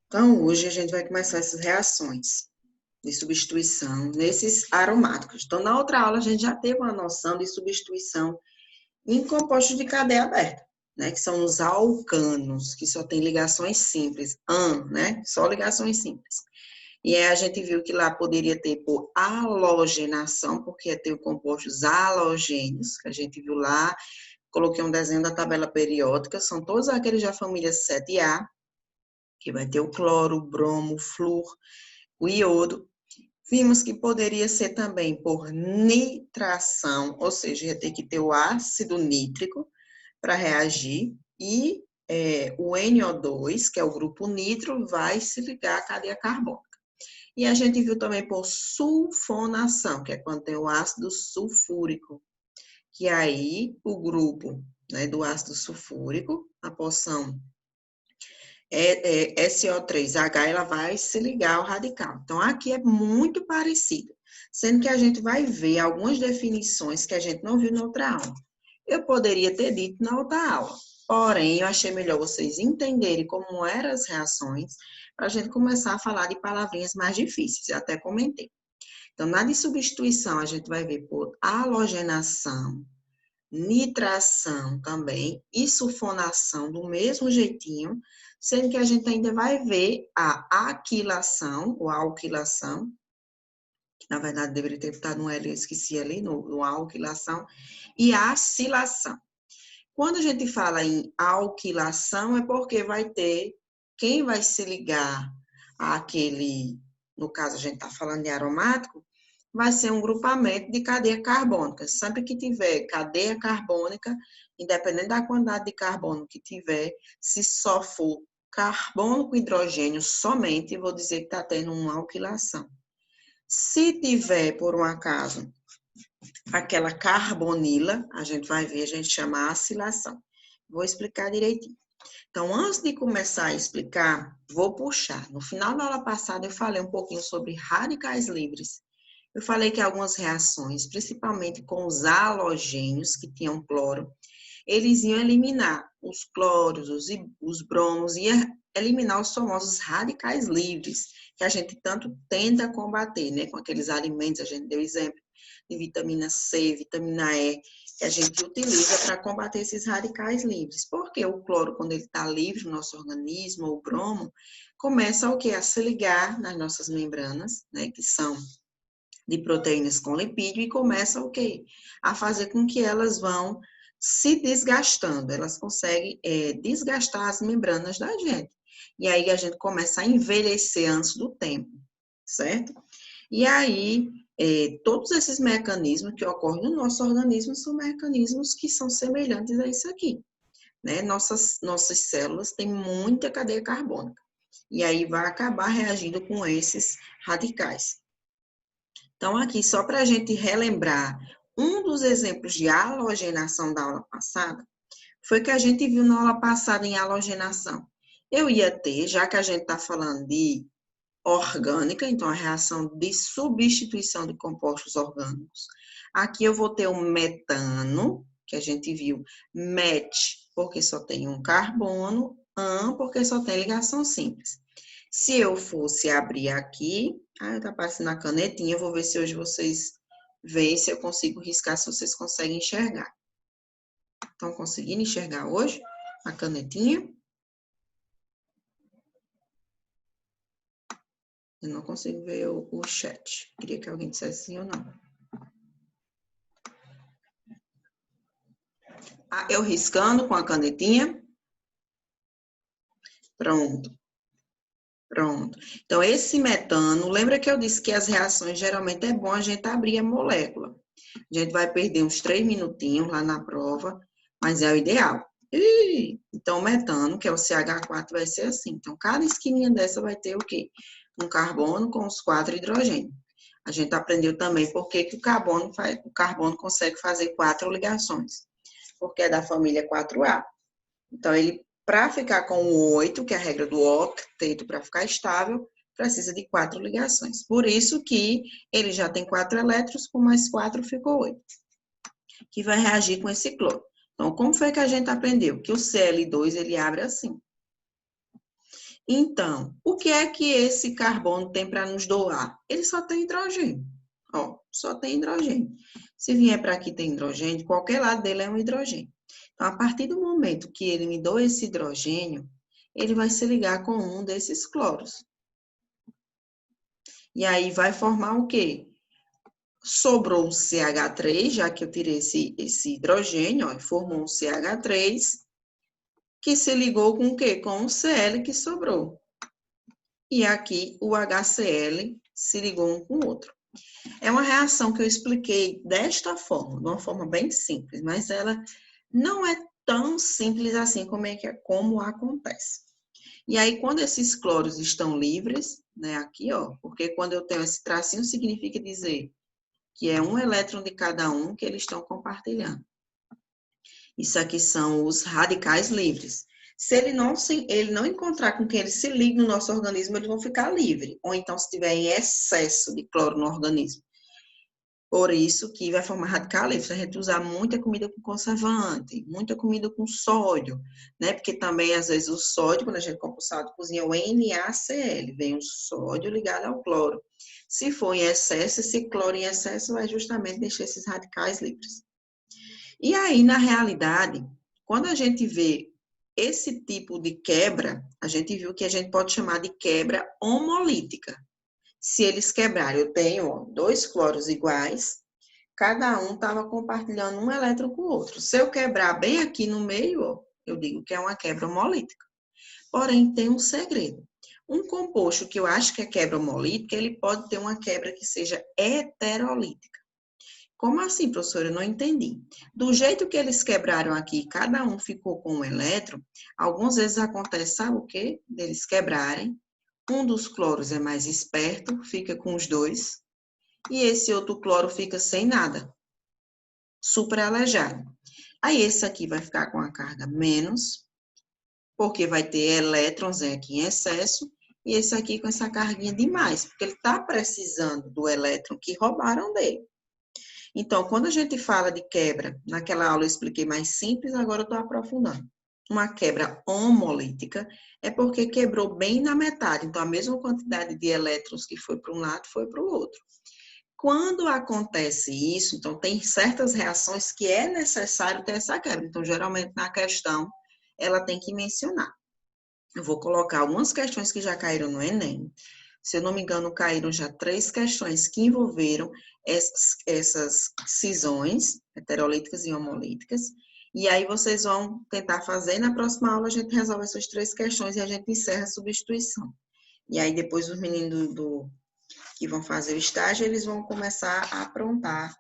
Então, hoje a gente vai começar essas reações de substituição nesses aromáticos. Então, na outra aula, a gente já teve uma noção de substituição em compostos de cadeia aberta, né? Que são os alcanos, que só tem ligações simples. Né? Só ligações simples. E aí a gente viu que lá poderia ter por halogenação, porque ia ter compostos halogênios, que a gente viu lá. Coloquei um desenho da tabela periódica, são todos aqueles da família 7A, que vai ter o cloro, o bromo, o flúor, o iodo. Vimos que poderia ser também por nitração, ou seja, ia ter que ter o ácido nítrico para reagir, e o NO2, que é o grupo nitro, vai se ligar à cadeia carbônica. E a gente viu também por sulfonação, que é quando tem o ácido sulfúrico, que aí o grupo, né, do ácido sulfúrico, a porção SO3H, ela vai se ligar ao radical. Então, aqui é muito parecido, sendo que a gente vai ver algumas definições que a gente não viu na outra aula. Eu poderia ter dito na outra aula, porém, eu achei melhor vocês entenderem como eram as reações, para a gente começar a falar de palavrinhas mais difíceis, eu até comentei. Então, na de substituição, a gente vai ver por halogenação, nitração também e sulfonação do mesmo jeitinho, sendo que a gente ainda vai ver a aquilação, ou alquilação, que na verdade deveria ter estado no L, eu esqueci ali, no alquilação, e a acilação. Quando a gente fala em alquilação, é porque vai ter, quem vai se ligar àquele, no caso a gente está falando de aromático, vai ser um grupamento de cadeia carbônica. Sempre que tiver cadeia carbônica, independente da quantidade de carbono que tiver, se só for carbono com hidrogênio somente, vou dizer que está tendo uma alquilação. Se tiver, por um acaso, aquela carbonila, a gente vai ver, a gente chama acilação. Vou explicar direitinho. Então, antes de começar a explicar, vou puxar. No final da aula passada, eu falei um pouquinho sobre radicais livres. Eu falei que algumas reações, principalmente com os halogênios, que tinham cloro, eles iam eliminar os cloros, os bromos, ia eliminar os famosos radicais livres, que a gente tanto tenta combater, né? Com aqueles alimentos, a gente deu exemplo de vitamina C, vitamina E, que a gente utiliza para combater esses radicais livres. Porque o cloro, quando ele está livre no nosso organismo, o bromo, começa o quê? A se ligar nas nossas membranas, né? Que são de proteínas com lipídio, e começa o quê? A fazer com que elas vão se desgastando, elas conseguem desgastar as membranas da gente. E aí a gente começa a envelhecer antes do tempo, certo? E aí, todos esses mecanismos que ocorrem no nosso organismo são mecanismos que são semelhantes a isso aqui, né? Nossas células têm muita cadeia carbônica. E aí vai acabar reagindo com esses radicais. Então, aqui, só para a gente relembrar, um dos exemplos de halogenação da aula passada foi que a gente viu na aula passada em halogenação. Eu ia ter, já que a gente está falando de orgânica, então a reação de substituição de compostos orgânicos. Aqui eu vou ter o metano, que a gente viu, met, porque só tem um carbono, an, porque só tem ligação simples. Se eu fosse abrir aqui, tá aparecendo a canetinha, eu vou ver se hoje vocês veem, se eu consigo riscar, se vocês conseguem enxergar. Estão conseguindo enxergar hoje a canetinha? Eu não consigo ver o chat. Queria que alguém dissesse sim ou não. Eu riscando com a canetinha. Pronto. Pronto. Então, esse metano, lembra que eu disse que as reações, geralmente é bom a gente abrir a molécula. A gente vai perder uns 3 minutinhos lá na prova, mas é o ideal. Então, o metano, que é o CH4, vai ser assim. Então, cada esquininha dessa vai ter o quê? Um carbono com os 4 hidrogênios. A gente aprendeu também por que o carbono consegue fazer 4 ligações. Porque é da família 4A. Então, ele, para ficar com o 8, que é a regra do octeto, para ficar estável, precisa de 4 ligações. Por isso que ele já tem 4 elétrons, com mais 4 ficou 8. Que vai reagir com esse cloro. Então, como foi que a gente aprendeu? Que o Cl2, ele abre assim. Então, o que é que esse carbono tem para nos doar? Ele só tem hidrogênio. Ó, só tem hidrogênio. Se vier para aqui tem hidrogênio, qualquer lado dele é um hidrogênio. Então, a partir do momento que ele me doa esse hidrogênio, ele vai se ligar com um desses cloros. E aí vai formar o quê? Sobrou um CH3, já que eu tirei esse hidrogênio, ó, e formou um CH3, que se ligou com o quê? Com o Cl que sobrou. E aqui o HCl se ligou um com o outro. É uma reação que eu expliquei desta forma, de uma forma bem simples, mas ela não é tão simples assim como acontece. E aí, quando esses cloros estão livres, né, aqui, ó, porque quando eu tenho esse tracinho, significa dizer que é um elétron de cada um que eles estão compartilhando. Isso aqui são os radicais livres. Se ele não encontrar com quem ele se ligue no nosso organismo, eles vão ficar livres. Ou então, se tiver em excesso de cloro no organismo. Por isso que vai formar radical livre. Se a gente usar muita comida com conservante, muita comida com sódio, né? Porque também, às vezes, o sódio, quando a gente compra o sal de cozinha, é o NaCl, vem o sódio ligado ao cloro. Se for em excesso, esse cloro em excesso vai justamente deixar esses radicais livres. E aí, na realidade, quando a gente vê esse tipo de quebra, a gente viu que a gente pode chamar de quebra homolítica. Se eles quebrarem, eu tenho ó, dois cloros iguais, cada um estava compartilhando um elétron com o outro. Se eu quebrar bem aqui no meio, ó, eu digo que é uma quebra homolítica. Porém, tem um segredo. Um composto que eu acho que é quebra homolítica, ele pode ter uma quebra que seja heterolítica. Como assim, professora? Eu não entendi. Do jeito que eles quebraram aqui, cada um ficou com um elétron, algumas vezes acontece, sabe o quê? Deles quebrarem. Um dos cloros é mais esperto, fica com os dois, e esse outro cloro fica sem nada, super aleijado. Aí esse aqui vai ficar com a carga menos, porque vai ter elétrons aqui em excesso, e esse aqui com essa carguinha demais, porque ele está precisando do elétron que roubaram dele. Então, quando a gente fala de quebra, naquela aula eu expliquei mais simples, agora eu estou aprofundando. Uma quebra homolítica é porque quebrou bem na metade. Então, a mesma quantidade de elétrons que foi para um lado foi para o outro. Quando acontece isso, então, tem certas reações que é necessário ter essa quebra. Então, geralmente, na questão, ela tem que mencionar. Eu vou colocar algumas questões que já caíram no Enem. Se eu não me engano, caíram já 3 questões que envolveram essas cisões heterolíticas e homolíticas. E aí vocês vão tentar fazer. Na próxima aula a gente resolve essas 3 questões e a gente encerra a substituição. E aí depois os meninos que vão fazer o estágio, eles vão começar a aprontar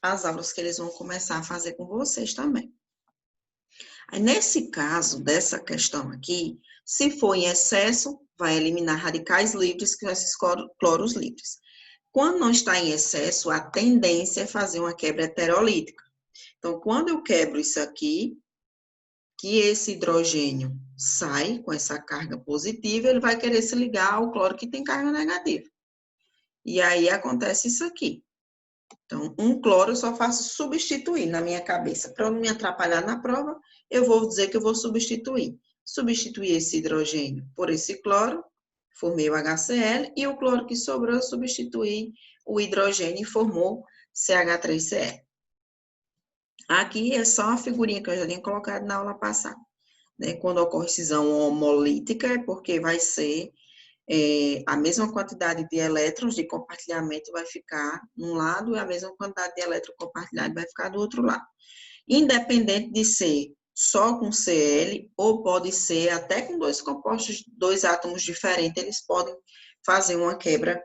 as aulas que eles vão começar a fazer com vocês também. Aí, nesse caso, dessa questão aqui, se for em excesso, vai eliminar radicais livres, que são esses cloros livres. Quando não está em excesso, a tendência é fazer uma quebra heterolítica. Então, quando eu quebro isso aqui, que esse hidrogênio sai com essa carga positiva, ele vai querer se ligar ao cloro que tem carga negativa. E aí acontece isso aqui. Então, um cloro eu só faço substituir na minha cabeça. Para não me atrapalhar na prova, eu vou dizer que eu vou substituir. Substituir esse hidrogênio por esse cloro, formei o HCl, e o cloro que sobrou, eu substituí o hidrogênio e formou CH3Cl. Aqui é só a figurinha que eu já tinha colocado na aula passada. Né? Quando ocorre cisão homolítica, é porque vai ser a mesma quantidade de elétrons de compartilhamento vai ficar num lado e a mesma quantidade de elétrons compartilhados vai ficar do outro lado. Independente de ser só com Cl ou pode ser até com dois compostos, dois átomos diferentes, eles podem fazer uma quebra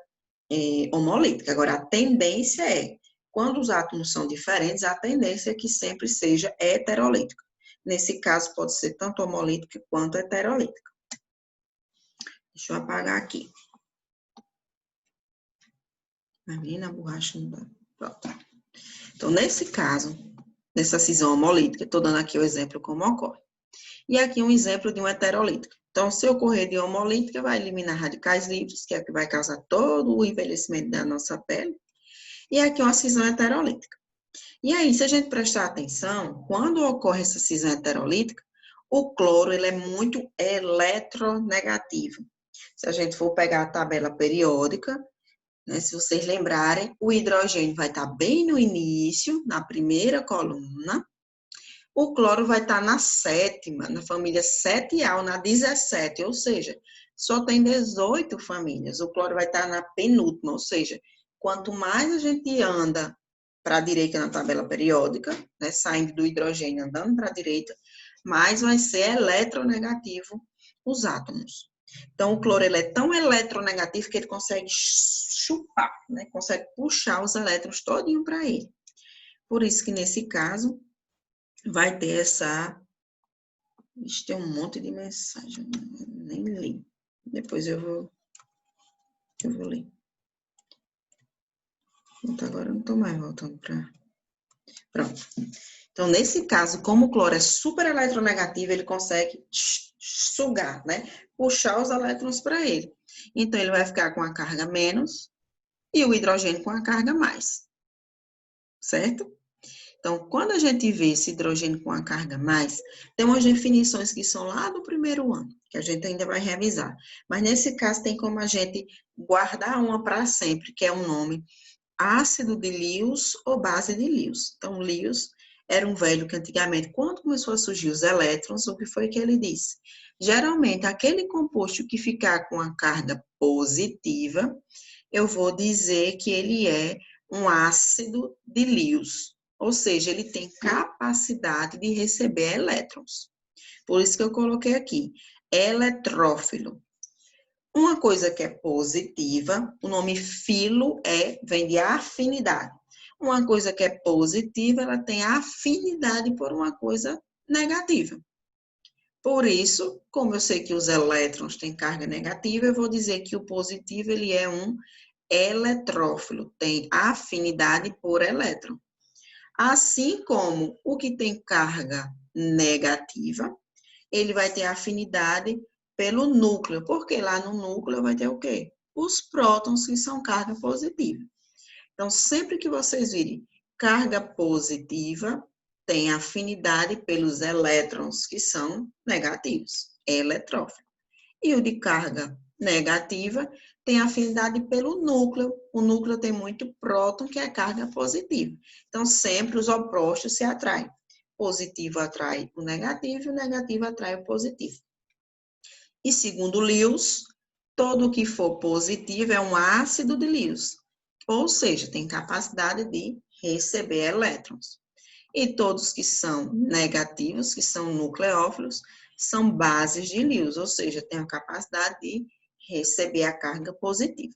homolítica. Agora, a tendência é, quando os átomos são diferentes, a tendência é que sempre seja heterolítica. Nesse caso, pode ser tanto homolítica quanto heterolítica. Deixa eu apagar aqui. Menina, a borracha não dá. Pronto. Então, nesse caso, nessa cisão homolítica, estou dando aqui o exemplo como ocorre. E aqui um exemplo de uma heterolítica. Então, se ocorrer de homolítica, vai eliminar radicais livres, que é o que vai causar todo o envelhecimento da nossa pele. E aqui uma cisão heterolítica. E aí, se a gente prestar atenção, quando ocorre essa cisão heterolítica, O cloro, ele é muito eletronegativo. Se a gente for pegar a tabela periódica, né, se vocês lembrarem, o hidrogênio vai estar bem no início, na primeira coluna. O cloro vai estar na sétima, na família 7A ou na 17, ou seja, só tem 18 famílias. O cloro vai estar na penúltima, ou seja, quanto mais a gente anda para a direita na tabela periódica, né, saindo do hidrogênio, andando para a direita, mais vai ser eletronegativo os átomos. Então, o cloro ele é tão eletronegativo que ele consegue chupar, né, consegue puxar os elétrons todinho para ele. Por isso que, nesse caso, vai ter essa... Ixi, tem um monte de mensagem, nem li. Depois eu vou ler. Então, agora eu não estou mais voltando para... Pronto. Então, nesse caso, como o cloro é super eletronegativo, ele consegue sugar, né? Puxar os elétrons para ele. Então, ele vai ficar com a carga menos e o hidrogênio com a carga mais. Certo? Então, quando a gente vê esse hidrogênio com a carga mais, tem umas definições que são lá do primeiro ano, que a gente ainda vai revisar. Mas, nesse caso, tem como a gente guardar uma para sempre, que é um nome ácido de Lewis ou base de Lewis. Então, Lewis era um velho que antigamente, quando começou a surgir os elétrons, o que foi que ele disse? Geralmente, aquele composto que ficar com a carga positiva, eu vou dizer que ele é um ácido de Lewis. Ou seja, ele tem capacidade de receber elétrons. Por isso que eu coloquei aqui, eletrófilo. Uma coisa que é positiva, o nome filo vem de afinidade. Uma coisa que é positiva, ela tem afinidade por uma coisa negativa. Por isso, como eu sei que os elétrons têm carga negativa, eu vou dizer que o positivo ele é um eletrófilo, tem afinidade por elétron. Assim como o que tem carga negativa, ele vai ter afinidade pelo núcleo, porque lá no núcleo vai ter o quê? Os prótons, que são carga positiva. Então, sempre que vocês virem carga positiva, tem afinidade pelos elétrons, que são negativos, eletrófilo. E o de carga negativa tem afinidade pelo núcleo. O núcleo tem muito próton, que é carga positiva. Então, sempre os opostos se atraem. Positivo atrai o negativo e o negativo atrai o positivo. E segundo Lewis, todo o que for positivo é um ácido de Lewis, ou seja, tem capacidade de receber elétrons. E todos que são negativos, que são nucleófilos, são bases de Lewis, ou seja, tem a capacidade de receber a carga positiva.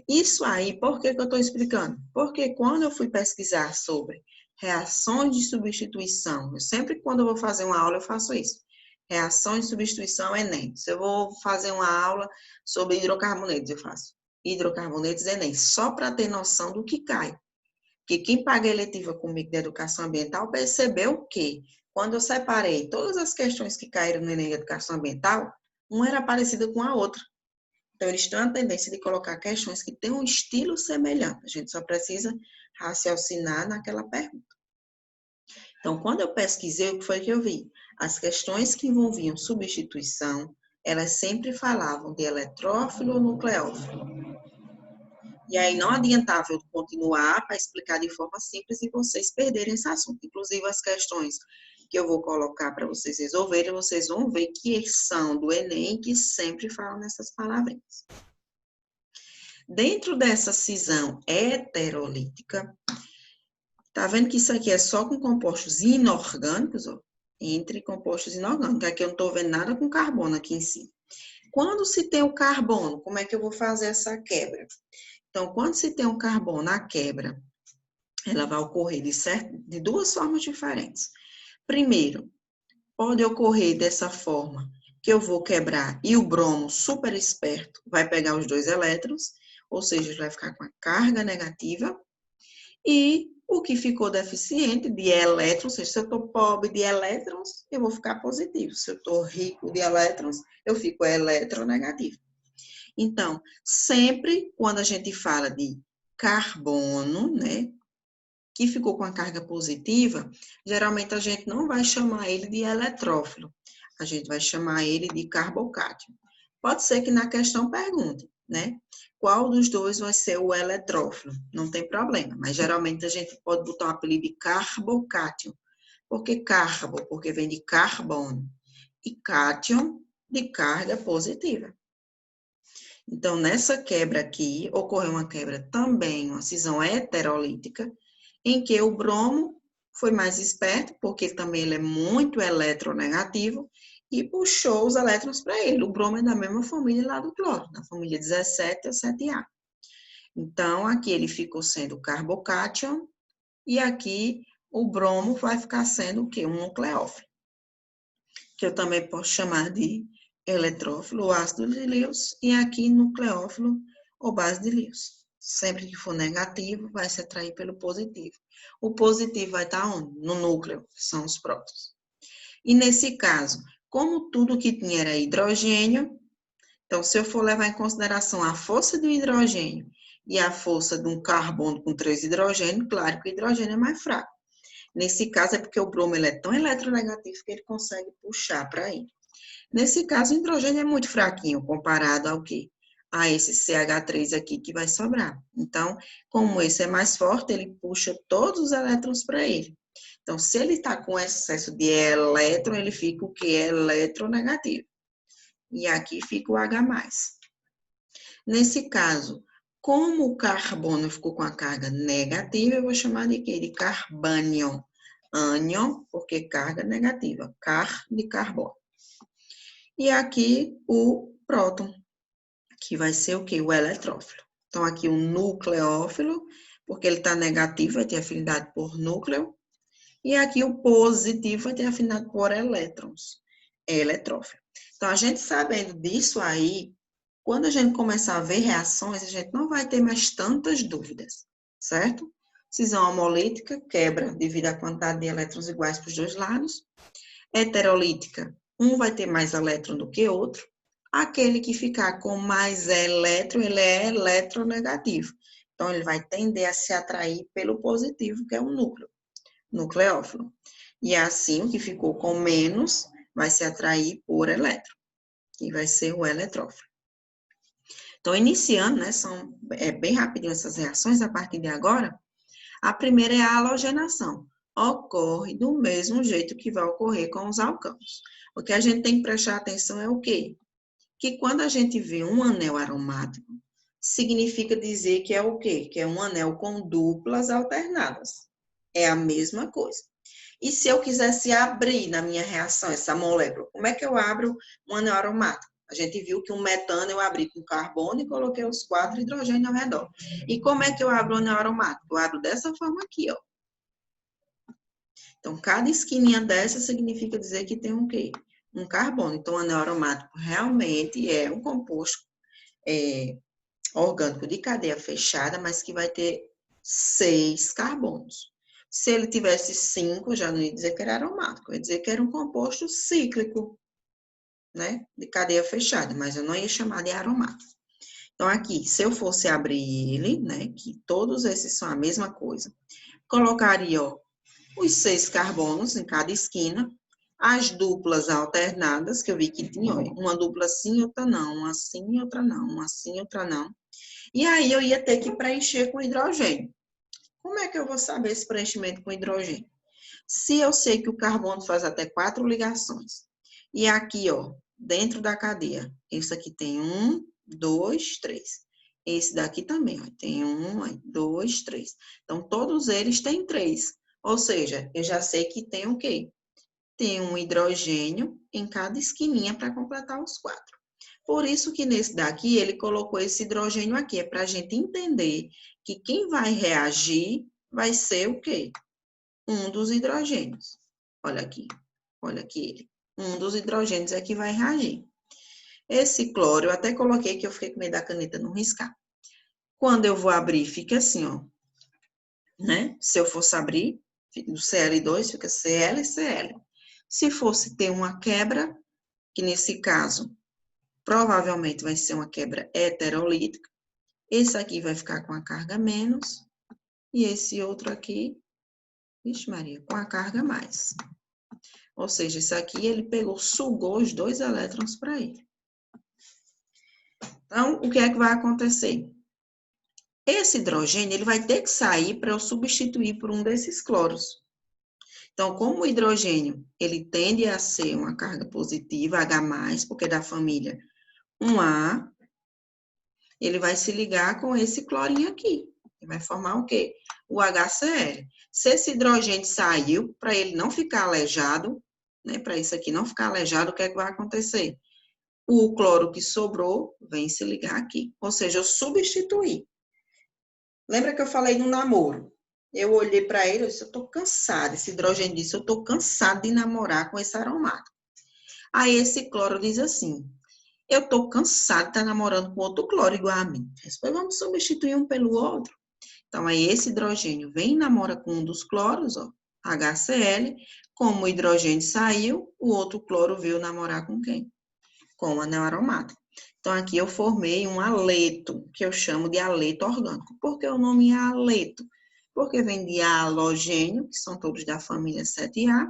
Isso aí, por que eu estou explicando? Porque quando eu fui pesquisar sobre reações de substituição, eu sempre quando eu vou fazer uma aula eu faço isso. Reações de substituição Enem. Se eu vou fazer uma aula sobre hidrocarbonetos, eu faço hidrocarbonetos Enem, só para ter noção do que cai. Porque quem paga a eletiva comigo da educação ambiental percebeu que, quando eu separei todas as questões que caíram no Enem de educação ambiental, uma era parecida com a outra. Então, eles têm a tendência de colocar questões que têm um estilo semelhante. A gente só precisa raciocinar naquela pergunta. Então, quando eu pesquisei, o que foi que eu vi? As questões que envolviam substituição, elas sempre falavam de eletrófilo ou nucleófilo. E aí não adiantava eu continuar para explicar de forma simples e vocês perderem esse assunto. Inclusive, as questões que eu vou colocar para vocês resolverem, vocês vão ver que são do Enem, que sempre falam nessas palavrinhas. Dentro dessa cisão heterolítica, tá vendo que isso aqui é só com compostos inorgânicos, ó? Entre compostos inorgânicos. Aqui eu não estou vendo nada com carbono aqui em cima. Quando se tem o carbono, como é que eu vou fazer essa quebra? Então, quando se tem um carbono, a quebra, ela vai ocorrer de duas formas diferentes. Primeiro, pode ocorrer dessa forma, que eu vou quebrar e o bromo, super esperto, vai pegar os dois elétrons, ou seja, vai ficar com a carga negativa, e o que ficou deficiente de elétrons, ou seja, se eu estou pobre de elétrons, eu vou ficar positivo. Se eu estou rico de elétrons, eu fico eletronegativo. Então, sempre quando a gente fala de carbono, né, que ficou com a carga positiva, geralmente a gente não vai chamar ele de eletrófilo, a gente vai chamar ele de carbocátion. Pode ser que na questão pergunte, né? Qual dos dois vai ser o eletrófilo? Não tem problema, mas geralmente a gente pode botar o apelido de carbocátion. Por que carbo? Porque vem de carbono. E cátion, de carga positiva. Então, nessa quebra aqui, ocorreu uma quebra também, uma cisão heterolítica, em que o bromo foi mais esperto, porque também ele é muito eletronegativo, e puxou os elétrons para ele. O bromo é da mesma família lá do cloro, da família 17 a 7A. Então, aqui ele ficou sendo carbocátion, e aqui o bromo vai ficar sendo o quê? Um nucleófilo, que eu também posso chamar de eletrófilo ou ácido de Lewis, e aqui nucleófilo ou base de Lewis. Sempre que for negativo, vai se atrair pelo positivo. O positivo vai estar onde? No núcleo, que são os prótons. E nesse caso, como tudo que tinha era hidrogênio, então se eu for levar em consideração a força do hidrogênio e a força de um carbono com 3 hidrogênios, claro que o hidrogênio é mais fraco. Nesse caso é porque o bromo ele é tão eletronegativo que ele consegue puxar para ele. Nesse caso, o hidrogênio é muito fraquinho comparado ao quê? A esse CH3 aqui que vai sobrar. Então, como esse é mais forte, ele puxa todos os elétrons para ele. Então, se ele está com excesso de elétron, ele fica o quê? Eletronegativo. E aqui fica o H+. Nesse caso, como o carbono ficou com a carga negativa, eu vou chamar de quê? De carbânion. Ânion, porque carga negativa. Car, de carbono. E aqui o próton, que vai ser o quê? O eletrófilo. Então, aqui o nucleófilo, porque ele está negativo, vai ter afinidade por núcleo. E aqui o positivo vai ter afinidade por elétrons, eletrófilo. Então, a gente sabendo disso aí, quando a gente começar a ver reações, a gente não vai ter mais tantas dúvidas, certo? Cisão homolítica, quebra devido à quantidade de elétrons iguais para os dois lados. Heterolítica, um vai ter mais elétron do que outro. Aquele que ficar com mais elétron, ele é eletronegativo. Então, ele vai tender a se atrair pelo positivo, que é o núcleo, nucleófilo. E assim, o que ficou com menos vai se atrair por elétron, que vai ser o eletrófilo. Então, iniciando, né, bem rapidinho essas reações a partir de agora. A primeira é a halogenação. Ocorre do mesmo jeito que vai ocorrer com os alcânios. O que a gente tem que prestar atenção é o quê? Que quando a gente vê um anel aromático, significa dizer que é o quê? Que é um anel com duplas alternadas. É a mesma coisa. E se eu quisesse abrir na minha reação essa molécula, como é que eu abro um anel aromático? A gente viu que um metano eu abri com carbono e coloquei os 4 hidrogênios ao redor. E como é que eu abro o anel aromático? Eu abro dessa forma aqui, ó. Então, cada esquininha dessa significa dizer que tem um quê? Um carbono. Então, o anel aromático realmente é um composto orgânico de cadeia fechada, mas que vai ter 6 carbonos. Se ele tivesse 5, já não ia dizer que era aromático, ia dizer que era um composto cíclico, né? De cadeia fechada, mas eu não ia chamar de aromático. Então, aqui, se eu fosse abrir ele, né? Que todos esses são a mesma coisa, colocaria, ó, os 6 carbonos em cada esquina, as duplas alternadas, que eu vi que tinha, ó, uma dupla sim, outra não, uma sim, outra não, uma sim, outra não. E aí eu ia ter que preencher com hidrogênio. Como é que eu vou saber esse preenchimento com hidrogênio? Se eu sei que o carbono faz até 4 ligações, e aqui, ó, dentro da cadeia, esse aqui tem 1, 2, 3. Esse daqui também, ó, tem 1, 2, 3. Então, todos eles têm 3. Ou seja, eu já sei que tem o quê? Tem um hidrogênio em cada esquininha para completar os 4. Por isso que nesse daqui, ele colocou esse hidrogênio aqui, é para a gente entender que quem vai reagir vai ser o quê? Um dos hidrogênios. Olha aqui ele. Um dos hidrogênios é que vai reagir. Esse cloro, eu até coloquei que eu fiquei com medo da caneta não riscar. Quando eu vou abrir, fica assim, ó. Né? Se eu fosse abrir, do Cl2 fica Cl e Cl. Se fosse ter uma quebra, que nesse caso provavelmente vai ser uma quebra heterolítica, esse aqui vai ficar com a carga menos, e esse outro aqui Vixe Maria, com a carga mais. Ou seja, isso aqui ele pegou, sugou os 2 elétrons para ele. Então, o que é que vai acontecer? Esse hidrogênio, ele vai ter que sair para eu substituir por um desses cloros. Então, como o hidrogênio, ele tende a ser uma carga positiva, H+, porque é da família 1A, ele vai se ligar com esse clorinho aqui. Ele vai formar o quê? O HCl. Se esse hidrogênio saiu, para ele não ficar alejado, né, para isso aqui não ficar alejado, o que é que vai acontecer? O cloro que sobrou vem se ligar aqui. Ou seja, eu substituí. Lembra que eu falei no namoro? Eu olhei para ele e disse, eu estou cansada. Esse hidrogênio disse, eu estou cansado de namorar com esse aromático. Aí esse cloro diz assim, eu estou cansado de estar namorando com outro cloro igual a mim. Depois vamos substituir um pelo outro. Então, aí esse hidrogênio vem e namora com um dos cloros, ó, HCl. Como o hidrogênio saiu, o outro cloro veio namorar com quem? Com o anel aromático. Então, aqui eu formei um aleto, que eu chamo de aleto orgânico. Por que o nome é aleto? Porque vem de halogênio, que são todos da família 7A.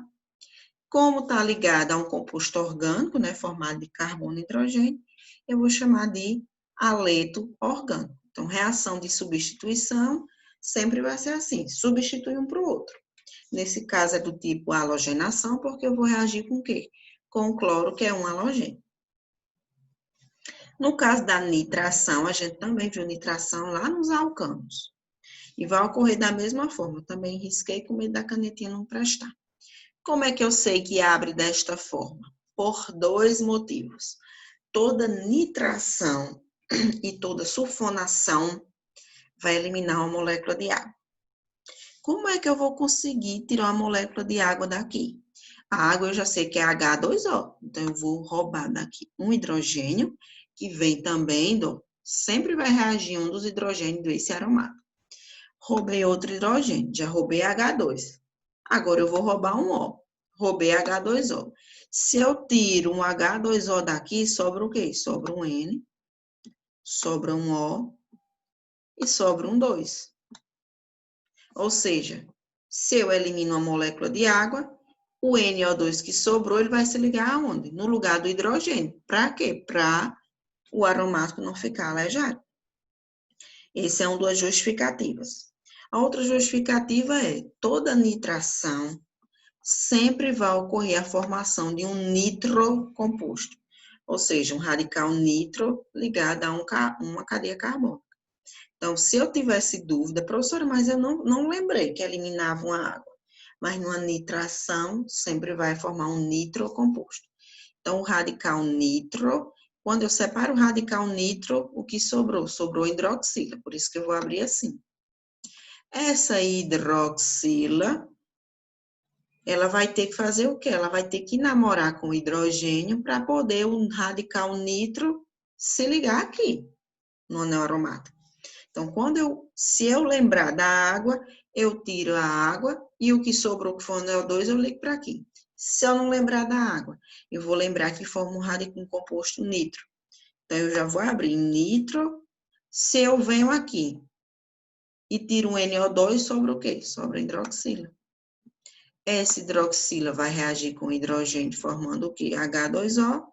Como está ligado a um composto orgânico, né, formado de carbono e hidrogênio, eu vou chamar de aleto orgânico. Então, reação de substituição sempre vai ser assim, substitui um para o outro. Nesse caso é do tipo halogenação, porque eu vou reagir com o quê? Com o cloro, que é um halogênio. No caso da nitração, a gente também viu nitração lá nos alcanos. E vai ocorrer da mesma forma. Eu também risquei com medo da canetinha não prestar. Como é que eu sei que abre desta forma? Por 2 motivos. Toda nitração e toda sulfonação vai eliminar uma molécula de água. Como é que eu vou conseguir tirar uma molécula de água daqui? A água eu já sei que é H2O, então eu vou roubar daqui um hidrogênio, que vem também sempre vai reagir um dos hidrogênios desse aromático. Roubei outro hidrogênio, já roubei H2. Agora eu vou roubar um O. Roubei H2O. Se eu tiro um H2O daqui, sobra o quê? Sobra um N, sobra um O e sobra um 2. Ou seja, se eu elimino uma molécula de água, o NO2 que sobrou, ele vai se ligar aonde? No lugar do hidrogênio. Para quê? Para o aromático não ficar alejado. Essa é uma das justificativas. A outra justificativa é, toda nitração sempre vai ocorrer a formação de um nitro composto, ou seja, um radical nitro ligado a uma cadeia carbônica. Então, se eu tivesse dúvida, professora, mas eu não lembrei que eliminavam a água, mas numa nitração sempre vai formar um nitro composto. Então, o radical nitro, quando eu separo o radical nitro, o que sobrou? Sobrou hidroxila, por isso que eu vou abrir assim. Essa hidroxila, ela vai ter que fazer o quê? Ela vai ter que namorar com o hidrogênio para poder o radical nitro se ligar aqui no anel aromático. Então, se eu lembrar da água, eu tiro a água e o que sobrou, que foi o NO2, eu ligo para aqui. Se eu não lembrar da água, eu vou lembrar que forma um composto nitro. Então, eu já vou abrir nitro. Se eu venho aqui e tiro um NO2, sobra o quê? Sobra hidroxila. Essa hidroxila vai reagir com hidrogênio, formando o quê? H2O.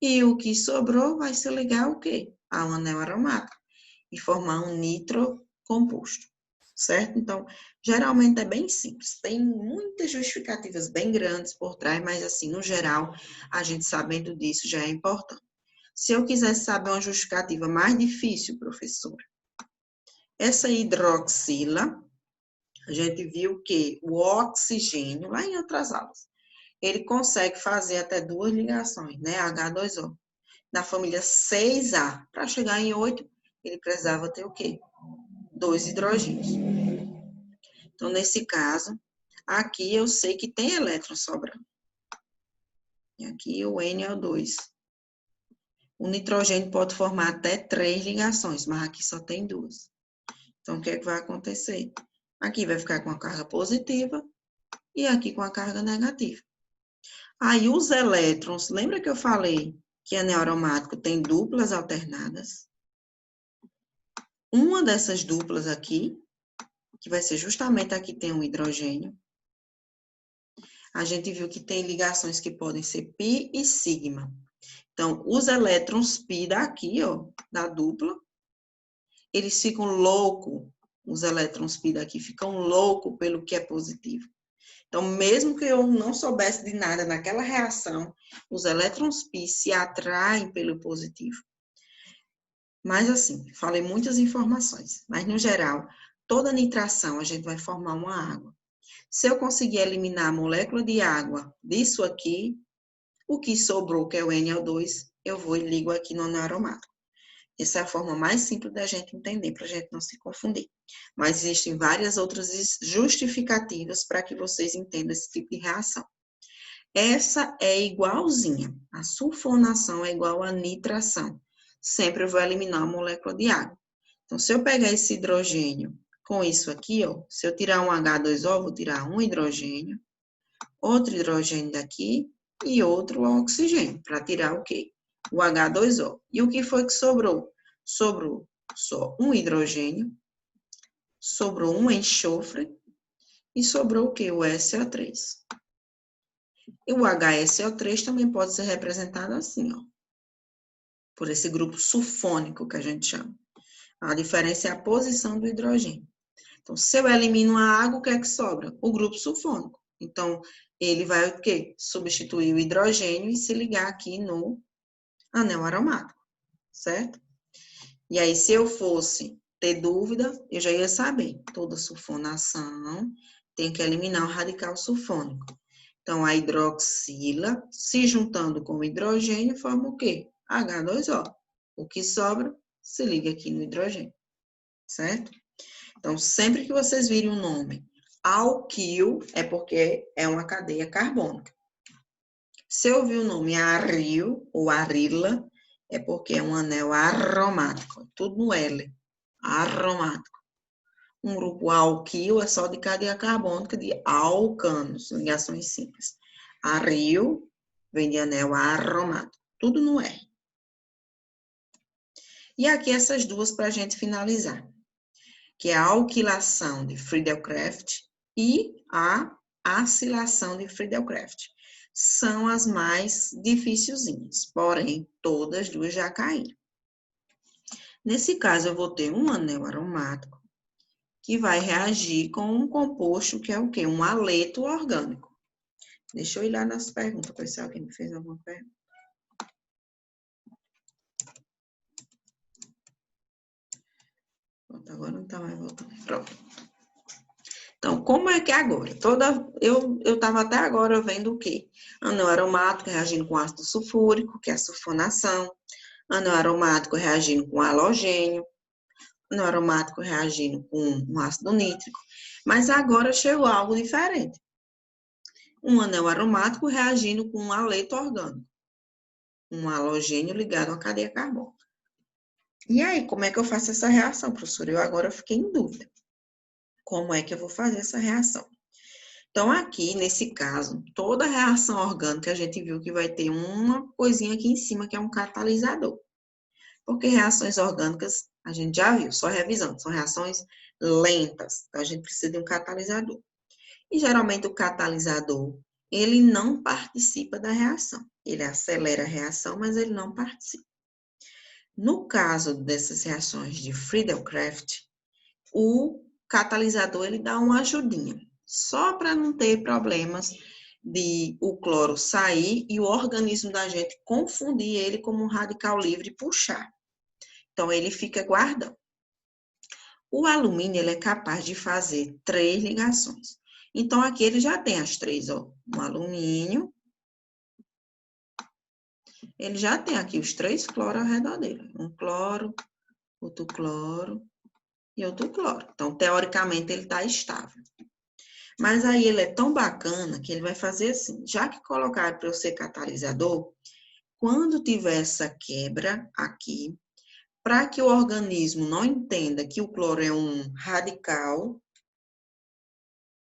E o que sobrou vai se ligar ao quê? Ao anel aromático. E formar um nitro composto, certo? Então, geralmente é bem simples. Tem muitas justificativas bem grandes por trás, mas assim, no geral, a gente sabendo disso já é importante. Se eu quisesse saber uma justificativa mais difícil, professora, essa hidroxila, a gente viu que o oxigênio, lá em outras aulas, ele consegue fazer até 2 ligações, né? H2O. Na família 6A, para chegar em 8, ele precisava ter o quê? 2 hidrogênios. Então, nesse caso, aqui eu sei que tem elétron sobrando. E aqui o NO2. O nitrogênio pode formar até 3 ligações, mas aqui só tem 2. Então, o que é que vai acontecer? Aqui vai ficar com a carga positiva e aqui com a carga negativa. Aí, os elétrons, lembra que eu falei que anel aromático tem duplas alternadas? Uma dessas duplas aqui, que vai ser justamente aqui tem um hidrogênio, a gente viu que tem ligações que podem ser π e sigma. Então, os elétrons π daqui, ó, da dupla, eles ficam loucos, os elétrons π daqui ficam loucos pelo que é positivo. Então, mesmo que eu não soubesse de nada naquela reação, os elétrons π se atraem pelo positivo. Mas assim, falei muitas informações, mas no geral, toda nitração a gente vai formar uma água. Se eu conseguir eliminar a molécula de água disso aqui, o que sobrou, que é o NO2, eu vou e ligo aqui no anel aromático. Essa é a forma mais simples da gente entender, para a gente não se confundir. Mas existem várias outras justificativas para que vocês entendam esse tipo de reação. Essa é igualzinha. A sulfonação é igual a nitração. Sempre eu vou eliminar a molécula de água. Então, se eu pegar esse hidrogênio com isso aqui, ó, se eu tirar um H2O, vou tirar um hidrogênio, outro hidrogênio daqui e outro oxigênio, para tirar o quê? O H2O. E o que foi que sobrou? Sobrou só um hidrogênio, sobrou um enxofre e sobrou o quê? O SO3. E o HSO3 também pode ser representado assim, ó, por esse grupo sulfônico que a gente chama. A diferença é a posição do hidrogênio. Então, se eu elimino a água, o que é que sobra? O grupo sulfônico. Então, ele vai o quê? Substituir o hidrogênio e se ligar aqui no anel aromático, certo? E aí, se eu fosse ter dúvida, eu já ia saber. Toda sulfonação tem que eliminar o radical sulfônico. Então, a hidroxila, se juntando com o hidrogênio, forma o quê? H2O. O que sobra, se liga aqui no hidrogênio, certo? Então, sempre que vocês virem o nome alquil, é porque é uma cadeia carbônica. Se eu vir o nome aril ou arila, é porque é um anel aromático. Tudo no L. Aromático. Um grupo alquil é só de cadeia carbônica de alcanos, ligações simples. Aril vem de anel aromático. Tudo no R. E aqui essas duas para a gente finalizar, que é a alquilação de Friedel-Crafts e a acilação de Friedel-Crafts. São as mais dificilzinhas, porém, todas duas já caíram. Nesse caso, eu vou ter um anel aromático que vai reagir com um composto que é o quê? Um haleto orgânico. Deixa eu ir lá nas perguntas, para ver se alguém me fez alguma pergunta. Pronto, agora não está mais voltando. Pronto. Então, como é que é agora? Eu estava até agora vendo o quê? Anel aromático reagindo com ácido sulfúrico, que é a sulfonação. Anel aromático reagindo com halogênio. Anel aromático reagindo com um ácido nítrico. Mas agora chegou algo diferente. Um anel aromático reagindo com um haleto orgânico. Um halogênio ligado a uma cadeia carbônica. E aí, como é que eu faço essa reação, professora? Eu agora fiquei em dúvida. Como é que eu vou fazer essa reação? Então, aqui, nesse caso, toda reação orgânica, a gente viu que vai ter uma coisinha aqui em cima, que é um catalisador. Porque reações orgânicas, a gente já viu, só revisando, são reações lentas. Então, a gente precisa de um catalisador. E, geralmente, o catalisador, ele não participa da reação. Ele acelera a reação, mas ele não participa. No caso dessas reações de Friedel-Crafts, o catalisador, ele dá uma ajudinha. Só para não ter problemas de o cloro sair e o organismo da gente confundir ele como um radical livre e puxar. Então, ele fica guardando. O alumínio, ele é capaz de fazer 3 ligações. Então, aqui ele já tem as 3, ó. Um alumínio. Ele já tem aqui os 3 cloros ao redor dele. Um cloro, outro cloro e outro cloro. Então, teoricamente, ele está estável. Mas aí ele é tão bacana que ele vai fazer assim, já que colocar para eu ser catalisador, quando tiver essa quebra aqui, para que o organismo não entenda que o cloro é um radical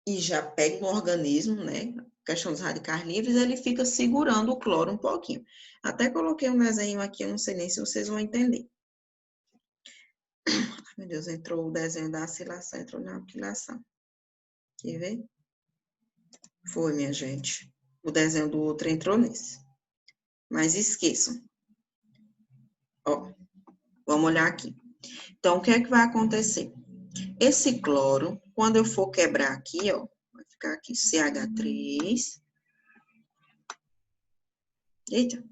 e já pegue no organismo, né? A questão dos radicais livres, ele fica segurando o cloro um pouquinho. Até coloquei um desenho aqui, eu não sei nem se vocês vão entender. Meu Deus, entrou o desenho da acilação, entrou na alquilação. Quer ver? Foi, minha gente. O desenho do outro entrou nesse. Mas esqueçam. Ó, vamos olhar aqui. Então, o que é que vai acontecer? Esse cloro, quando eu for quebrar aqui, ó, vai ficar aqui CH3. Eita,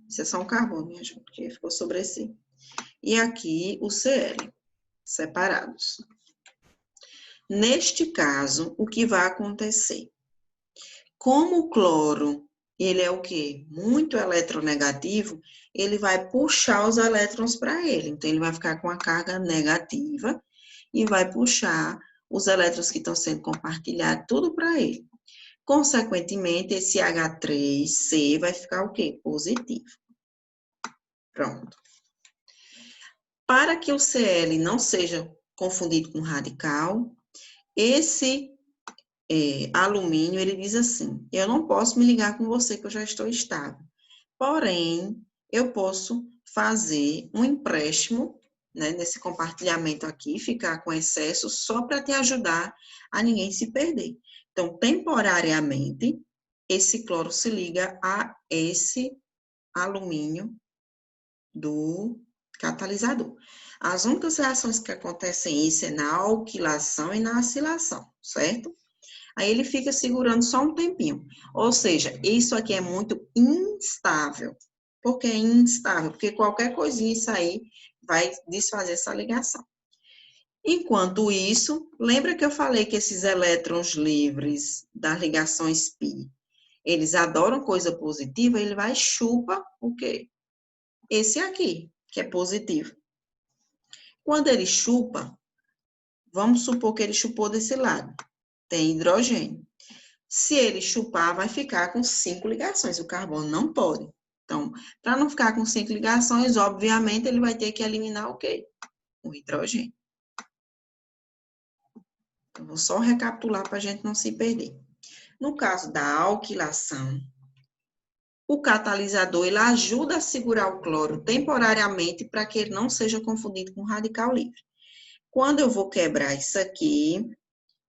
isso é só um carbono, minha gente, porque ficou sobre esse. E aqui o Cl, separados. Neste caso, o que vai acontecer? Como o cloro, ele é o quê? Muito eletronegativo, ele vai puxar os elétrons para ele. Então, ele vai ficar com a carga negativa e vai puxar os elétrons que estão sendo compartilhados, tudo para ele. Consequentemente, esse H3C vai ficar o quê? Positivo. Pronto. Para que o Cl não seja confundido com radical, esse alumínio, ele diz assim, eu não posso me ligar com você que eu já estou estável. Porém, eu posso fazer um empréstimo, né, nesse compartilhamento aqui, ficar com excesso, só para te ajudar a ninguém se perder. Então, temporariamente, esse cloro se liga a esse alumínio do catalisador. As únicas reações que acontecem isso é na alquilação e na acilação, certo? Aí ele fica segurando só um tempinho. Ou seja, isso aqui é muito instável. Por que é instável? Porque qualquer coisinha isso aí vai desfazer essa ligação. Enquanto isso, lembra que eu falei que esses elétrons livres das ligações π, eles adoram coisa positiva, ele vai chupa o quê? Esse aqui, que é positivo. Quando ele chupa, vamos supor que ele chupou desse lado, tem hidrogênio. Se ele chupar, vai ficar com 5 ligações. O carbono não pode. Então, para não ficar com 5 ligações, obviamente, ele vai ter que eliminar o quê? O hidrogênio. Então, vou só recapitular para a gente não se perder. No caso da alquilação, o catalisador ele ajuda a segurar o cloro temporariamente para que ele não seja confundido com radical livre. Quando eu vou quebrar isso aqui,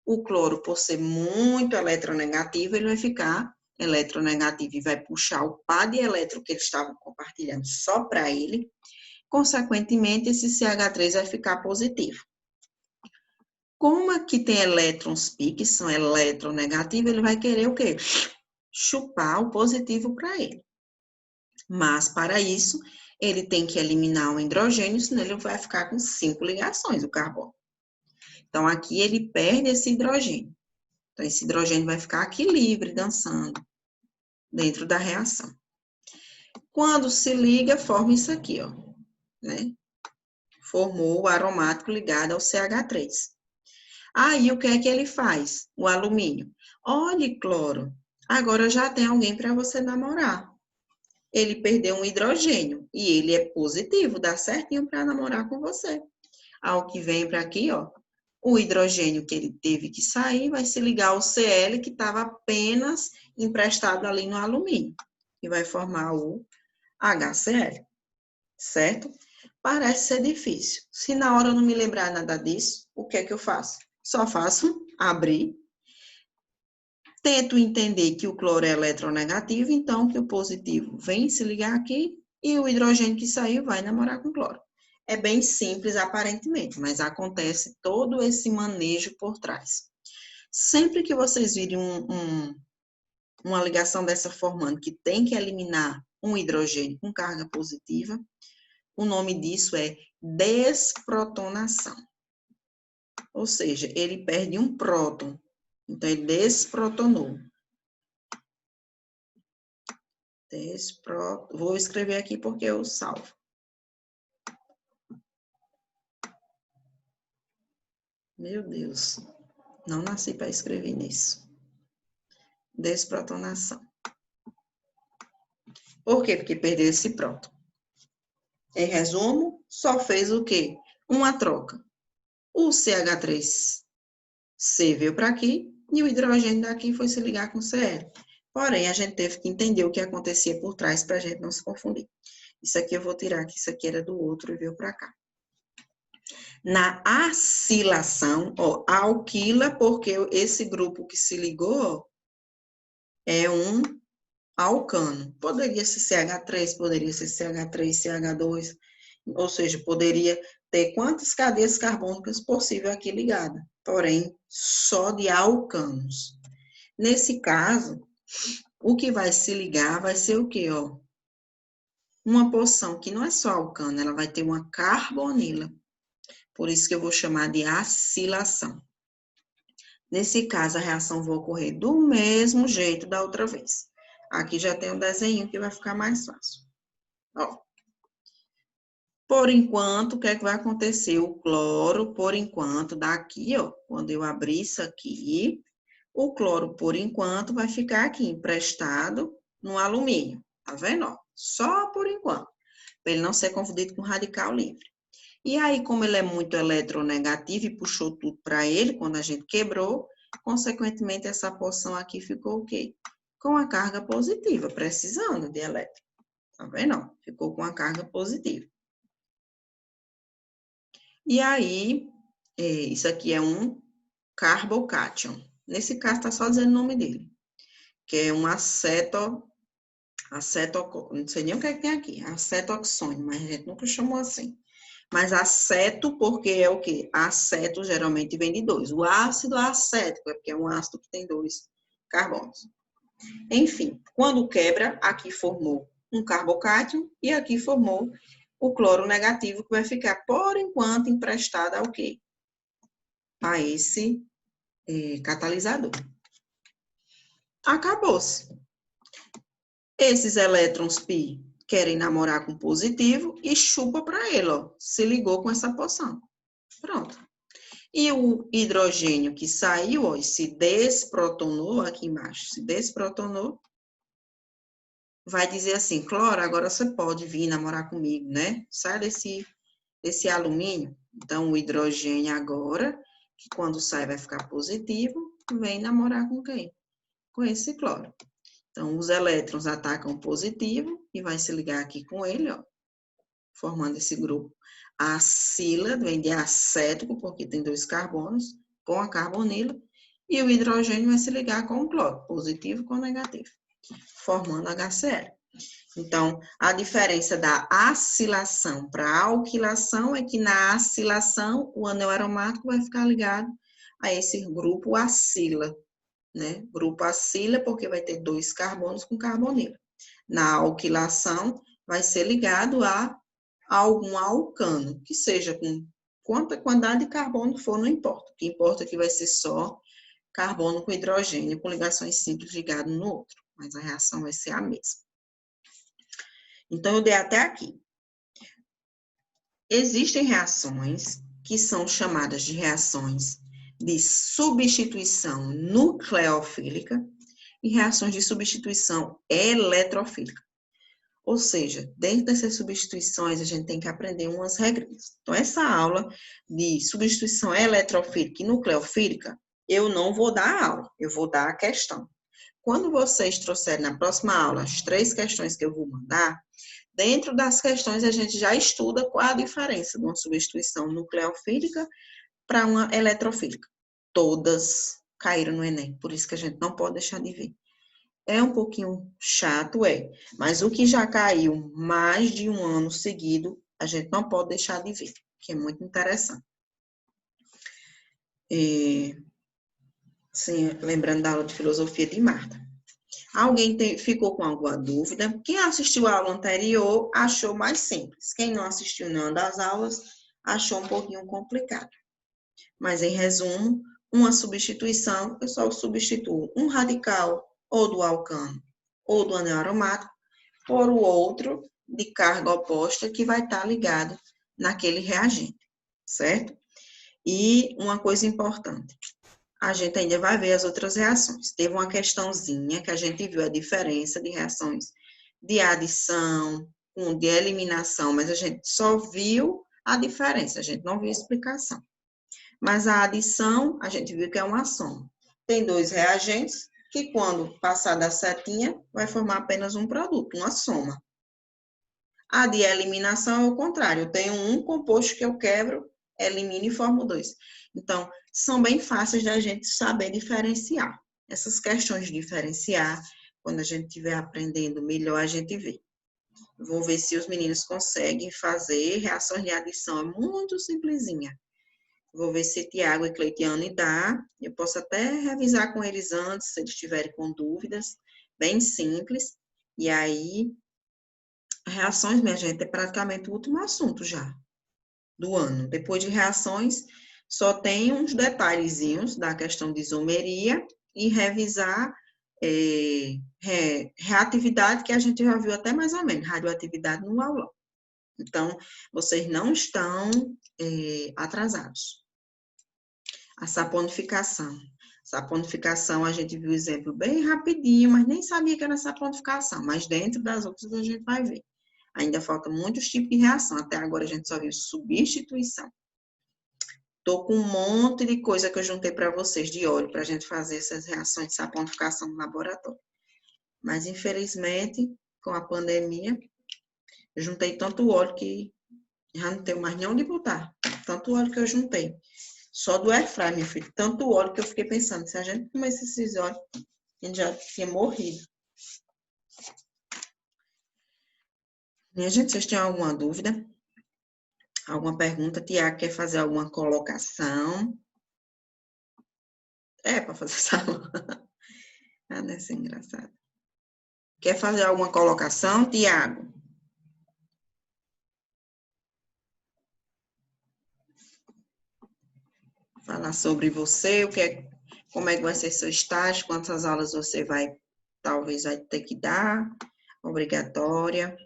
o cloro, por ser muito eletronegativo, ele vai ficar eletronegativo e vai puxar o par de elétron que eles estavam compartilhando só para ele. Consequentemente, esse CH3 vai ficar positivo. Como aqui tem elétrons π, que são eletronegativos, ele vai querer o quê? Chupar o positivo para ele. Mas, para isso, ele tem que eliminar o hidrogênio, senão ele vai ficar com 5 ligações, o carbono. Então, aqui ele perde esse hidrogênio. Então, esse hidrogênio vai ficar aqui livre, dançando, dentro da reação. Quando se liga, forma isso aqui, ó, né? Formou o aromático ligado ao CH3. Aí, o que é que ele faz? O alumínio. Olha, cloro, agora já tem alguém para você namorar. Ele perdeu um hidrogênio e ele é positivo, dá certinho para namorar com você. Ao que vem para aqui, ó, o hidrogênio que ele teve que sair vai se ligar ao Cl, que estava apenas emprestado ali no alumínio, e vai formar o HCl, certo? Parece ser difícil. Se na hora eu não me lembrar nada disso, o que é que eu faço? Só faço abrir, tento entender que o cloro é eletronegativo, então que o positivo vem se ligar aqui e o hidrogênio que saiu vai namorar com o cloro. É bem simples aparentemente, mas acontece todo esse manejo por trás. Sempre que vocês virem uma ligação dessa formando que tem que eliminar um hidrogênio com carga positiva, o nome disso é desprotonação. Ou seja, ele perde um próton, então ele desprotonou. Vou escrever aqui porque eu salvo. Meu Deus, não nasci para escrever nisso. Desprotonação. Por quê? Porque perdeu esse próton. Em resumo, só fez o quê? Uma troca. O CH3C veio para aqui e o hidrogênio daqui foi se ligar com o Cl. Porém, a gente teve que entender o que acontecia por trás para a gente não se confundir. Isso aqui eu vou tirar, que isso aqui era do outro e veio para cá. Na acilação, ó, alquila, porque esse grupo que se ligou, ó, é um alcano. Poderia ser CH3, poderia ser CH3, CH2, ou seja, poderia ter quantas cadeias carbônicas possível aqui ligada, porém, só de alcanos. Nesse caso, o que vai se ligar vai ser o quê, ó? Uma porção que não é só alcano, ela vai ter uma carbonila. Por isso que eu vou chamar de acilação. Nesse caso, a reação vai ocorrer do mesmo jeito da outra vez. Aqui já tem um desenho que vai ficar mais fácil. Ó. Por enquanto, o que é que vai acontecer? O cloro, por enquanto, daqui, ó, quando eu abrir isso aqui, o cloro, por enquanto, vai ficar aqui emprestado no alumínio. Tá vendo? Ó? Só por enquanto, para ele não ser confundido com radical livre. E aí, como ele é muito eletronegativo e puxou tudo para ele, quando a gente quebrou, consequentemente, essa porção aqui ficou o quê? Com a carga positiva, precisando de elétron. Tá vendo? Ficou com a carga positiva. E aí, isso aqui é um carbocátion. Nesse caso, tá só dizendo o nome dele. Que é um não sei nem o que é que tem aqui, acetoxônio, mas a gente nunca chamou assim. Mas aceto, porque é o quê? Aceto geralmente vem de 2. O ácido acético é porque é um ácido que tem 2 carbonos. Enfim, quando quebra, aqui formou um carbocátion e aqui formou o cloro negativo, que vai ficar, por enquanto, emprestado ao quê? A esse catalisador. Acabou-se. Esses elétrons π querem namorar com positivo e chupa para ele, ó. Se ligou com essa porção. Pronto. E o hidrogênio que saiu, ó, se desprotonou aqui embaixo, se desprotonou, vai dizer assim, cloro, agora você pode vir namorar comigo, né? Sai desse alumínio. Então, o hidrogênio agora, que quando sai vai ficar positivo, vem namorar com quem? Com esse cloro. Então, os elétrons atacam positivo e vai se ligar aqui com ele, ó, formando esse grupo. A acila vem de acético, porque tem 2 carbonos, com a carbonila, e o hidrogênio vai se ligar com o cloro, positivo com negativo, formando HCl. Então, a diferença da acilação para a alquilação é que na acilação o anel aromático vai ficar ligado a esse grupo acila, né? Grupo acila porque vai ter 2 carbonos com carbonila. Na alquilação vai ser ligado a algum alcano, que seja com quanta quantidade de carbono for, não importa. O que importa é que vai ser só carbono com hidrogênio, com ligações simples ligadas no outro, mas a reação vai ser a mesma. Então, eu dei até aqui. Existem reações que são chamadas de reações de substituição nucleofílica e reações de substituição eletrofílica. Ou seja, dentro dessas substituições, a gente tem que aprender umas regras. Então, essa aula de substituição eletrofílica e nucleofílica, eu não vou dar a aula, eu vou dar a questão. Quando vocês trouxerem na próxima aula as 3 questões que eu vou mandar, dentro das questões a gente já estuda qual a diferença de uma substituição nucleofílica para uma eletrofílica. Todas caíram no Enem, por isso que a gente não pode deixar de ver. É um pouquinho chato, mas o que já caiu mais de um ano seguido, a gente não pode deixar de ver, que é muito interessante. Sim, lembrando da aula de filosofia de Marta. Alguém ficou com alguma dúvida? Quem assistiu a aula anterior achou mais simples. Quem não assistiu nenhuma das aulas achou um pouquinho complicado. Mas, em resumo, uma substituição, eu só substituo um radical ou do alcano ou do anel aromático por o outro de carga oposta que vai estar ligado naquele reagente, certo? E uma coisa importante, a gente ainda vai ver as outras reações. Teve uma questãozinha que a gente viu a diferença de reações de adição, de eliminação, mas a gente só viu a diferença, a gente não viu a explicação. Mas a adição, a gente viu que é uma soma. Tem 2 reagentes que, quando passar da setinha, vai formar apenas um produto, uma soma. A de eliminação é o contrário. Eu tenho um composto que eu quebro, elimino e formo 2. Então, são bem fáceis da gente saber diferenciar. Essas questões de diferenciar, Quando a gente estiver aprendendo melhor, a gente vê. Vou ver se os meninos conseguem fazer reações de adição. É muito simplesinha. Vou ver se Tiago e Cleitiane dá. Eu posso até revisar com eles antes, se eles tiverem com dúvidas. Bem simples. E aí, reações, minha gente, é praticamente o último assunto já do ano. Depois de reações, só tem uns detalhezinhos da questão de isomeria e revisar reatividade, que a gente já viu até mais ou menos, radioatividade no aulão. Então, vocês não estão atrasados. A saponificação. Saponificação, a gente viu o exemplo bem rapidinho, mas nem sabia que era saponificação. Mas dentro das outras a gente vai ver. Ainda faltam muitos tipos de reação. Até agora a gente só viu substituição. Estou com um monte de coisa que eu juntei para vocês de óleo, para a gente fazer essas reações de saponificação no laboratório. Mas, infelizmente, com a pandemia, eu juntei tanto óleo que já não tenho mais nem onde botar. Tanto óleo que eu juntei. Só do airfryer, meu filho. Tanto óleo que eu fiquei pensando, se a gente comesse esses óleos, a gente já tinha morrido. Minha gente, vocês têm alguma dúvida? Alguma pergunta? Tiago quer fazer alguma colocação? É, para fazer essa aula. Ah, deve ser engraçado. Quer fazer alguma colocação, Tiago? Falar sobre você, como é que vai ser seu estágio, quantas aulas você talvez vai ter que dar, obrigatória.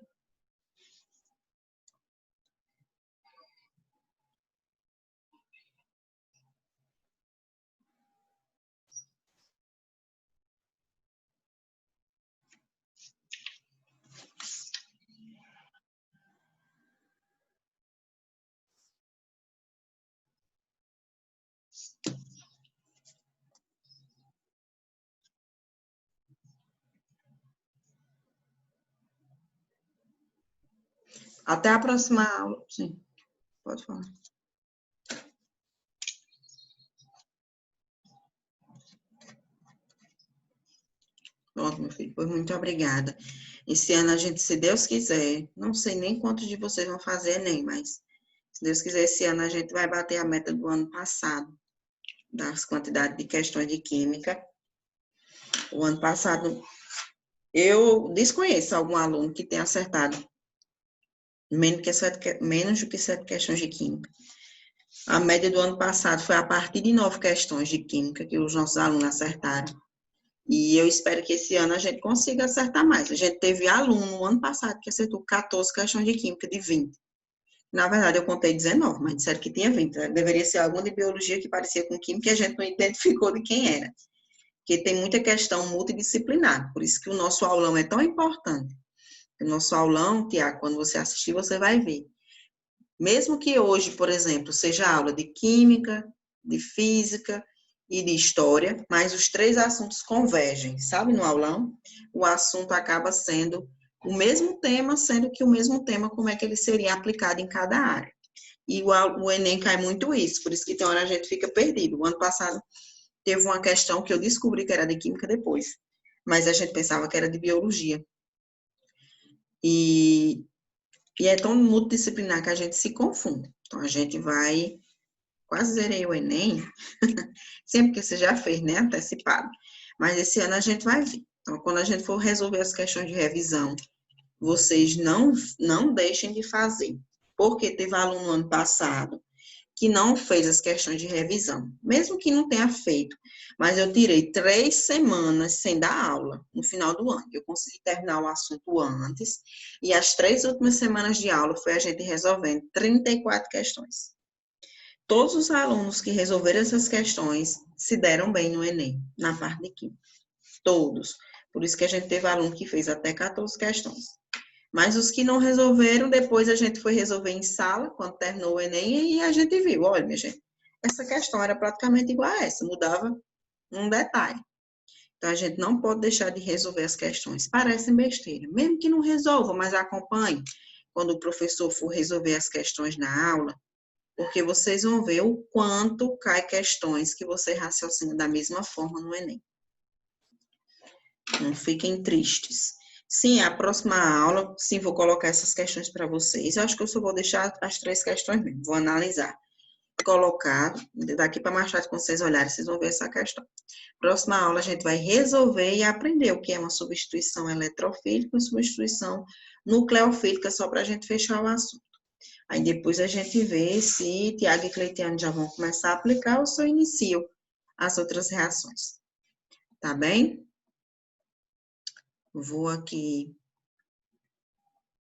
Até a próxima aula. Sim, pode falar. Pronto, meu filho, pois muito obrigada. Esse ano a gente, se Deus quiser, não sei nem quantos de vocês vão fazer Enem, mas se Deus quiser, esse ano a gente vai bater a meta do ano passado, das quantidades de questões de química. O ano passado, eu desconheço algum aluno que tenha acertado menos do que 7 questões de química. A média do ano passado foi a partir de 9 questões de química que os nossos alunos acertaram. E eu espero que esse ano a gente consiga acertar mais. A gente teve aluno no ano passado que acertou 14 questões de química de 20. Na verdade, eu contei 19, mas disseram que tinha 20. Deveria ser alguma de biologia que parecia com química e a gente não identificou de quem era. Porque tem muita questão multidisciplinar. Por isso que o nosso aulão é tão importante. O nosso aulão, Tiago, quando você assistir, você vai ver. Mesmo que hoje, por exemplo, seja aula de química, de física e de história, mas os 3 assuntos convergem, sabe, no aulão, o assunto acaba sendo o mesmo tema, sendo que o mesmo tema, como é que ele seria aplicado em cada área. E o Enem cai muito isso, por isso que tem hora a gente fica perdido. O ano passado teve uma questão que eu descobri que era de química depois, mas a gente pensava que era de biologia. E é tão multidisciplinar que a gente se confunde. Então, a gente vai... Quase zerei o Enem, sempre que você já fez, né, antecipado. Mas esse ano a gente vai ver. Então, quando a gente for resolver as questões de revisão, vocês não deixem de fazer. Porque teve aluno no ano passado que não fez as questões de revisão, mesmo que não tenha feito. Mas eu tirei 3 semanas sem dar aula no final do ano. Eu consegui terminar o assunto antes, e as 3 últimas semanas de aula foi a gente resolvendo 34 questões. Todos os alunos que resolveram essas questões se deram bem no Enem, na parte de química. Todos. Por isso que a gente teve aluno que fez até 14 questões. Mas os que não resolveram, depois a gente foi resolver em sala, quando terminou o Enem, e a gente viu, olha, minha gente, essa questão era praticamente igual a essa, mudava um detalhe. Então, a gente não pode deixar de resolver as questões. Parecem besteira, mesmo que não resolva, mas acompanhe quando o professor for resolver as questões na aula, porque vocês vão ver o quanto cai questões que você raciocina da mesma forma no Enem. Não fiquem tristes. Sim, a próxima aula, sim, vou colocar essas questões para vocês. Eu acho que eu só vou deixar as 3 questões mesmo. Vou analisar. Colocar, daqui para mais tarde, quando vocês olharem, vocês vão ver essa questão. Próxima aula, a gente vai resolver e aprender o que é uma substituição eletrofílica e substituição nucleofílica, só para a gente fechar o assunto. Aí depois a gente vê se Tiago e Cleitiane já vão começar a aplicar ou se eu inicio as outras reações. Tá bem? Vou aqui